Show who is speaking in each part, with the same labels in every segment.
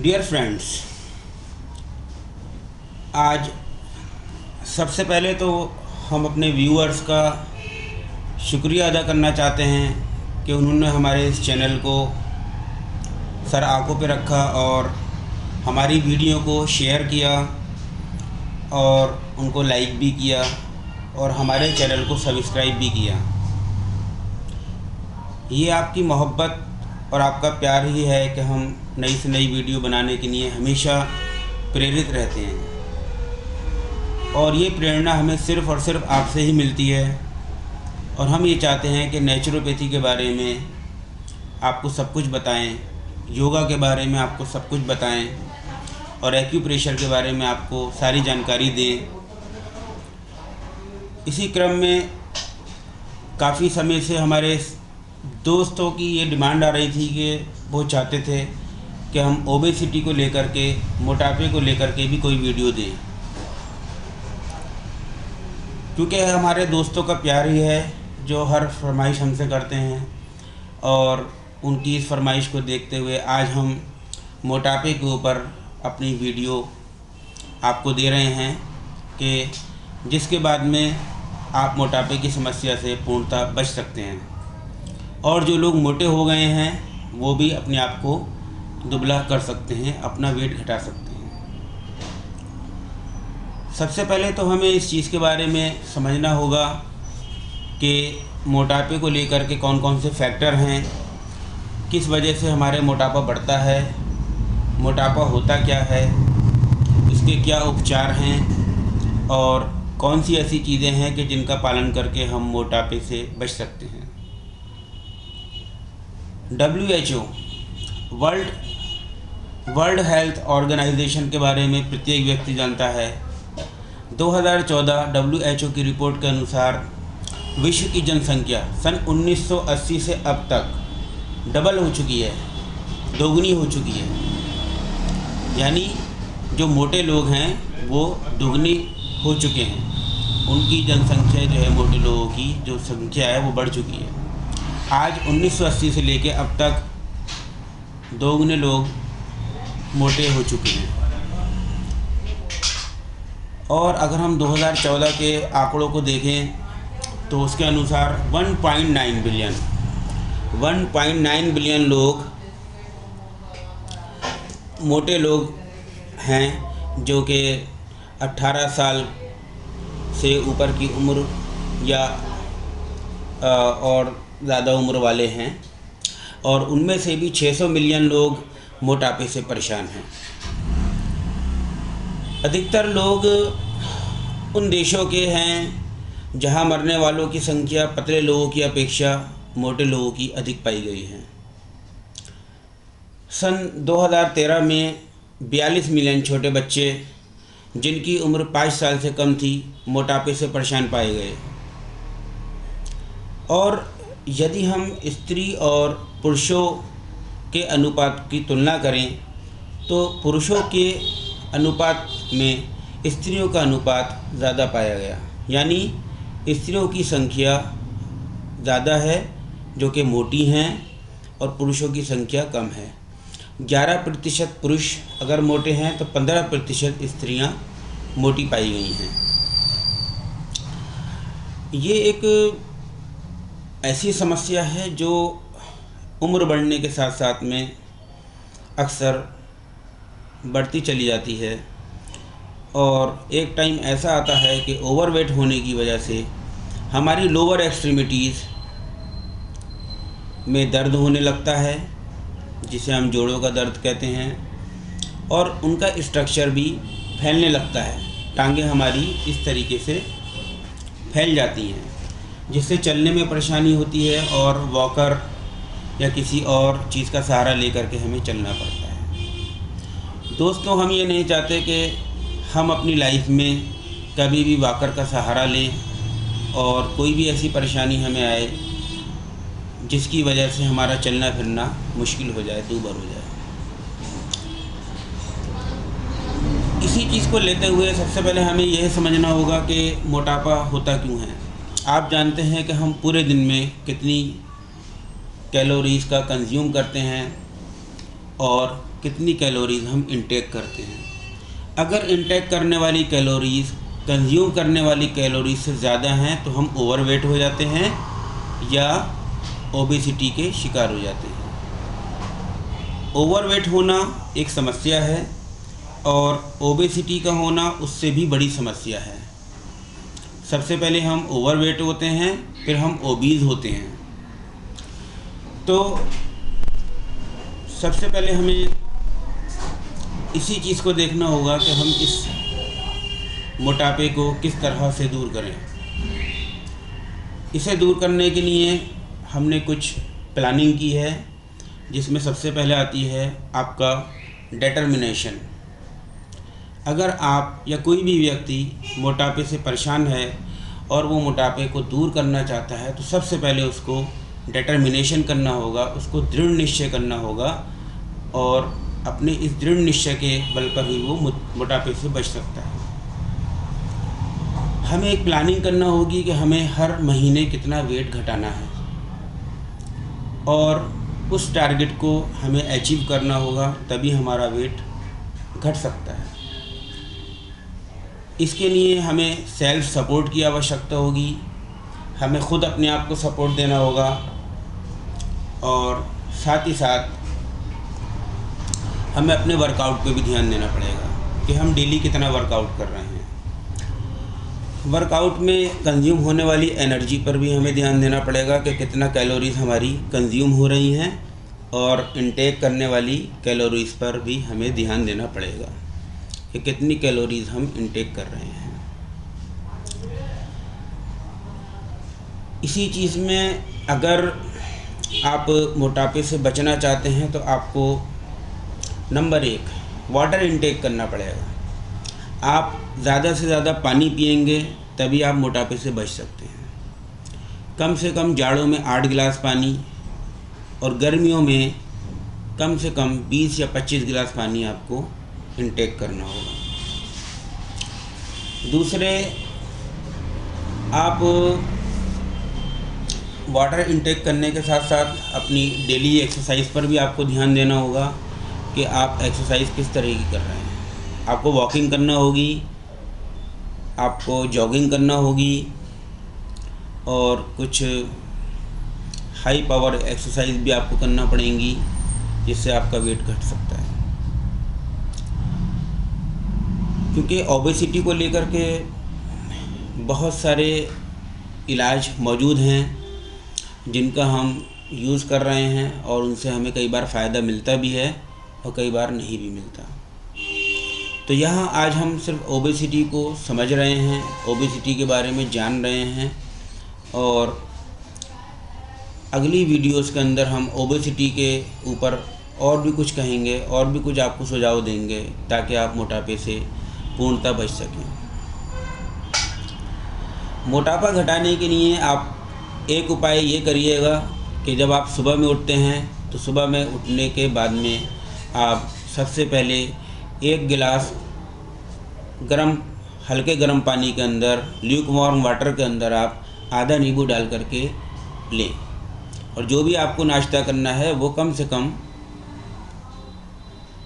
Speaker 1: Dear friends, आज सबसे पहले तो हम अपने व्यूअर्स का शुक्रिया अदा करना चाहते हैं कि उन्होंने हमारे इस चैनल को सर आंखों पे रखा और हमारी वीडियो को शेयर किया और उनको लाइक भी किया और हमारे चैनल को सब्सक्राइब भी किया। ये आपकी मोहब्बत और आपका प्यार ही है कि हम नई से नई वीडियो बनाने के लिए हमेशा प्रेरित रहते हैं और ये प्रेरणा हमें सिर्फ़ और सिर्फ आपसे ही मिलती है। और हम ये चाहते हैं कि नेचुरोपैथी के बारे में आपको सब कुछ बताएं, योगा के बारे में आपको सब कुछ बताएं और एक्यूप्रेशर के बारे में आपको सारी जानकारी दें। इसी क्रम में काफ़ी समय से हमारे दोस्तों की ये डिमांड आ रही थी कि वो चाहते थे कि हम ओबेसिटी को लेकर के, मोटापे को लेकर के भी कोई वीडियो दें, क्योंकि हमारे दोस्तों का प्यार ही है जो हर फरमाइश हमसे करते हैं। और उनकी इस फरमाइश को देखते हुए आज हम मोटापे के ऊपर अपनी वीडियो आपको दे रहे हैं कि जिसके बाद में आप मोटापे की समस्या से पूर्णतः बच सकते हैं और जो लोग मोटे हो गए हैं वो भी अपने आप को दुबला कर सकते हैं, अपना वेट घटा सकते हैं। सबसे पहले तो हमें इस चीज़ के बारे में समझना होगा कि मोटापे को लेकर के कौन कौन से फैक्टर हैं, किस वजह से हमारे मोटापा बढ़ता है, मोटापा होता क्या है, इसके क्या उपचार हैं और कौन सी ऐसी चीज़ें हैं कि जिनका पालन करके हम मोटापे से बच सकते हैं। WHO वर्ल्ड हेल्थ ऑर्गेनाइजेशन के बारे में प्रत्येक व्यक्ति जानता है। 2014 WHO की रिपोर्ट के अनुसार विश्व की जनसंख्या सन 1980 से अब तक डबल हो चुकी है, दोगुनी हो चुकी है। यानी जो मोटे लोग हैं वो दुगनी हो चुके हैं, उनकी जनसंख्या जो है मोटे लोगों की जो संख्या है वो बढ़ चुकी है। आज 1980 से लेके अब तक दोगुने लोग मोटे हो चुके हैं। और अगर हम 2014 के आंकड़ों को देखें तो उसके अनुसार 1.9 बिलियन लोग मोटे लोग हैं जो कि 18 साल से ऊपर की उम्र या और ज़्यादा उम्र वाले हैं और उनमें से भी 600 मिलियन लोग मोटापे से परेशान हैं। अधिकतर लोग उन देशों के हैं जहां मरने वालों की संख्या पतले लोगों की अपेक्षा मोटे लोगों की अधिक पाई गई है। सन 2013 में 42 मिलियन छोटे बच्चे जिनकी उम्र 5 साल से कम थी मोटापे से परेशान पाए गए। और यदि हम स्त्री और पुरुषों के अनुपात की तुलना करें तो पुरुषों के अनुपात में स्त्रियों का अनुपात ज़्यादा पाया गया। यानी स्त्रियों की संख्या ज़्यादा है जो कि मोटी हैं और पुरुषों की संख्या कम है। 11% पुरुष अगर मोटे हैं तो 15% स्त्रियां मोटी पाई गई हैं। ये एक ऐसी समस्या है जो उम्र बढ़ने के साथ साथ में अक्सर बढ़ती चली जाती है और एक टाइम ऐसा आता है कि ओवरवेट होने की वजह से हमारी लोअर एक्सट्रीमिटीज़ में दर्द होने लगता है, जिसे हम जोड़ों का दर्द कहते हैं, और उनका स्ट्रक्चर भी फैलने लगता है। टांगें हमारी इस तरीके से फैल जाती हैं जिससे चलने में परेशानी होती है और वॉकर या किसी और चीज़ का सहारा लेकर के हमें चलना पड़ता है। दोस्तों, हम ये नहीं चाहते कि हम अपनी लाइफ में कभी भी वॉकर का सहारा लें और कोई भी ऐसी परेशानी हमें आए जिसकी वजह से हमारा चलना फिरना मुश्किल हो जाए, दूभर हो जाए। इसी चीज़ को लेते हुए सबसे पहले हमें यह समझना होगा कि मोटापा होता क्यों है। आप जानते हैं कि हम पूरे दिन में कितनी कैलोरीज़ का कंज्यूम करते हैं और कितनी कैलोरीज़ हम इंटेक करते हैं। अगर इंटेक करने वाली कैलोरीज़ कंज्यूम करने वाली कैलोरीज से ज़्यादा हैं तो हम ओवरवेट हो जाते हैं या ओबेसिटी के शिकार हो जाते हैं। ओवरवेट होना एक समस्या है और ओबेसिटी का होना उससे भी बड़ी समस्या है। सबसे पहले हम ओवरवेट होते हैं, फिर हम ओबीज होते हैं। तो सबसे पहले हमें इसी चीज़ को देखना होगा कि हम इस मोटापे को किस तरह से दूर करें। इसे दूर करने के लिए हमने कुछ प्लानिंग की है, जिसमें सबसे पहले आती है आपका डिटर्मिनेशन। अगर आप या कोई भी व्यक्ति मोटापे से परेशान है और वो मोटापे को दूर करना चाहता है तो सबसे पहले उसको डिटर्मिनेशन करना होगा, उसको दृढ़ निश्चय करना होगा और अपने इस दृढ़ निश्चय के बल पर ही वो मोटापे से बच सकता है। हमें एक प्लानिंग करना होगी कि हमें हर महीने कितना वेट घटाना है और उस टारगेट को हमें अचीव करना होगा, तभी हमारा वेट घट सकता है। इसके लिए हमें सेल्फ सपोर्ट की आवश्यकता होगी, हमें खुद अपने आप को सपोर्ट देना होगा और साथ ही साथ हमें अपने वर्कआउट पे भी ध्यान देना पड़ेगा कि हम डेली कितना वर्कआउट कर रहे हैं। वर्कआउट में कंज्यूम होने वाली एनर्जी पर भी हमें ध्यान देना पड़ेगा कि कितना कैलोरीज़ हमारी कंज्यूम हो रही हैं और इनटेक करने वाली कैलोरीज़ पर भी हमें ध्यान देना पड़ेगा कि कितनी कैलोरीज़ हम इनटेक कर रहे हैं। इसी चीज़ में अगर आप मोटापे से बचना चाहते हैं तो आपको नंबर 1 वाटर इनटेक करना पड़ेगा। आप ज़्यादा से ज़्यादा पानी पिएंगे तभी आप मोटापे से बच सकते हैं। कम से कम जाड़ों में 8 गिलास पानी और गर्मियों में कम से कम 20 या 25 गिलास पानी आपको इनटेक करना होगा। दूसरे, आप वाटर इनटेक करने के साथ साथ अपनी डेली एक्सरसाइज पर भी आपको ध्यान देना होगा कि आप एक्सरसाइज किस तरह की कर रहे हैं। आपको वॉकिंग करना होगी, आपको जॉगिंग करना होगी और कुछ हाई पावर एक्सरसाइज भी आपको करना पड़ेंगी, जिससे आपका वेट घट सकता है। क्योंकि ओबेसिटी को लेकर के बहुत सारे इलाज मौजूद हैं जिनका हम यूज़ कर रहे हैं और उनसे हमें कई बार फ़ायदा मिलता भी है और कई बार नहीं भी मिलता। तो यहाँ आज हम सिर्फ ओबेसिटी को समझ रहे हैं, ओबेसिटी के बारे में जान रहे हैं और अगली वीडियोस के अंदर हम ओबेसिटी के ऊपर और भी कुछ कहेंगे और भी कुछ आपको सुझाव देंगे ताकि आप मोटापे से पूर्णतः बच सकें। मोटापा घटाने के लिए आप एक उपाय ये करिएगा कि जब आप सुबह में उठते हैं तो सुबह में उठने के बाद में आप सबसे पहले 1 गिलास हल्के गर्म पानी के अंदर, ल्यूकवार्म वाटर के अंदर आप आधा नींबू डाल करके लें और जो भी आपको नाश्ता करना है वो कम से कम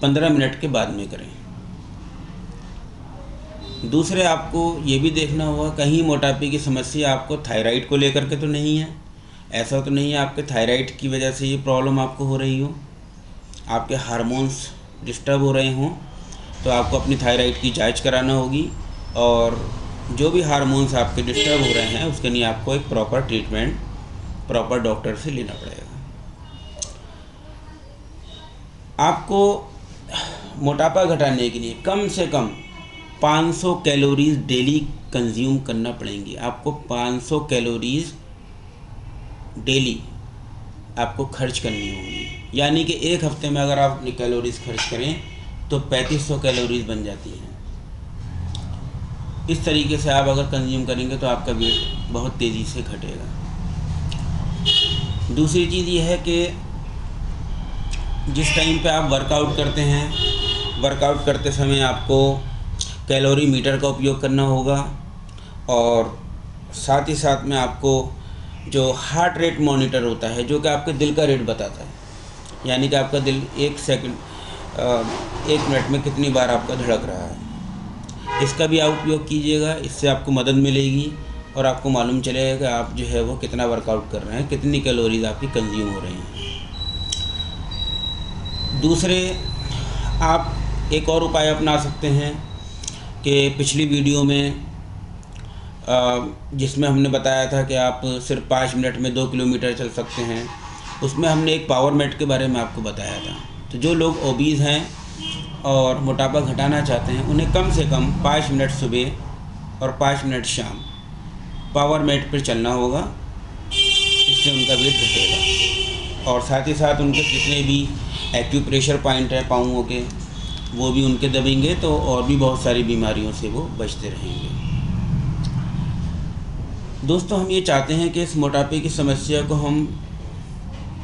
Speaker 1: 15 मिनट के बाद में करें। दूसरे, आपको ये भी देखना होगा कहीं मोटापे की समस्या आपको थायराइड को लेकर के तो नहीं है। ऐसा तो नहीं है आपके थायराइड की वजह से ये प्रॉब्लम आपको हो रही हो, आपके हार्मोन्स डिस्टर्ब हो रहे हों, तो आपको अपनी थायराइड की जांच कराना होगी और जो भी हार्मोन्स आपके डिस्टर्ब हो रहे हैं उसके लिए आपको एक प्रॉपर ट्रीटमेंट प्रॉपर डॉक्टर से लेना पड़ेगा। आपको मोटापा घटाने के लिए कम से कम 500 कैलोरीज डेली कंज्यूम करना पड़ेंगी। आपको 500 कैलोरीज डेली आपको खर्च करनी होगी, यानी कि एक हफ्ते में अगर आप अपनी कैलोरीज खर्च करें तो 3500 कैलोरीज बन जाती हैं। इस तरीके से आप अगर कंज्यूम करेंगे तो आपका वेट बहुत तेज़ी से घटेगा। दूसरी चीज़ ये है कि जिस टाइम पे आप वर्कआउट करते हैं, वर्कआउट करते समय आपको कैलोरी मीटर का उपयोग करना होगा और साथ ही साथ में आपको जो हार्ट रेट मॉनिटर होता है, जो कि आपके दिल का रेट बताता है, यानी कि आपका दिल 1 मिनट में कितनी बार आपका धड़क रहा है। इसका भी आप उपयोग कीजिएगा, इससे आपको मदद मिलेगी और आपको मालूम चलेगा कि आप जो है वो कितना वर्कआउट कर रहे हैं, कितनी कैलोरीज आपकी कंज्यूम हो रही हैं। दूसरे, आप एक और उपाय अपना सकते हैं कि पिछली वीडियो में जिसमें हमने बताया था कि आप सिर्फ 5 मिनट में 2 किलोमीटर चल सकते हैं, उसमें हमने एक पावर मैट के बारे में आपको बताया था। तो जो लोग ओबीज़ हैं और मोटापा घटाना चाहते हैं, उन्हें कम से कम 5 मिनट सुबह और 5 मिनट शाम पावर मैट पर चलना होगा। इससे उनका वेट घटेगा और साथ ही साथ उनके जितने भी एक्यूप्रेशर पॉइंट है पाँवों के, वो भी उनके दबेंगे, तो और भी बहुत सारी बीमारियों से वो बचते रहेंगे। दोस्तों, हम ये चाहते हैं कि इस मोटापे की समस्या को हम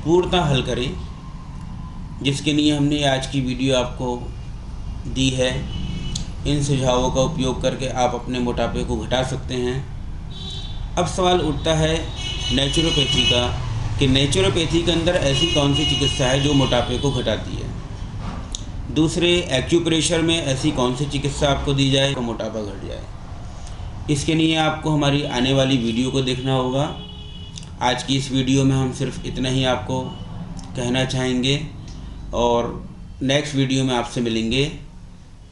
Speaker 1: पूर्णतः हल करें, जिसके लिए हमने आज की वीडियो आपको दी है। इन सुझावों का उपयोग करके आप अपने मोटापे को घटा सकते हैं। अब सवाल उठता है नेचुरोपैथी का, कि नेचुरोपैथी के अंदर ऐसी कौन सी चिकित्सा है जो मोटापे को घटाती है। दूसरे, एक्यूप्रेशर में ऐसी कौन सी चिकित्सा आपको दी जाए तो मोटापा घट जाए। इसके लिए आपको हमारी आने वाली वीडियो को देखना होगा। आज की इस वीडियो में हम सिर्फ इतना ही आपको कहना चाहेंगे और नेक्स्ट वीडियो में आपसे मिलेंगे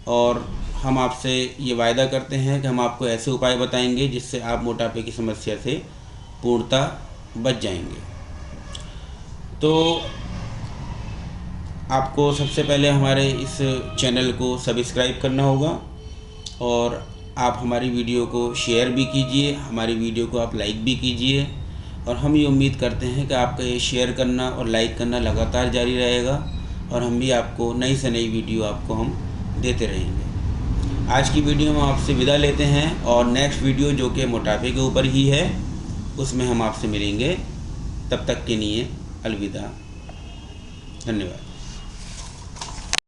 Speaker 1: और हम आपसे ये वायदा करते हैं कि हम आपको ऐसे उपाय बताएंगे जिससे आप मोटापे की समस्या से पूर्णतः बच जाएंगे। तो आपको सबसे पहले हमारे इस चैनल को सब्सक्राइब करना होगा और आप हमारी वीडियो को शेयर भी कीजिए, हमारी वीडियो को आप लाइक भी कीजिए और हम ये उम्मीद करते हैं कि आपका ये शेयर करना और लाइक करना लगातार जारी रहेगा और हम भी आपको नई से नई वीडियो आपको हम देते रहेंगे। आज की वीडियो में आपसे विदा लेते हैं और नेक्स्ट वीडियो जो कि मोटापे के ऊपर ही है, उसमें हम आपसे मिलेंगे। तब तक के लिए अलविदा, धन्यवाद।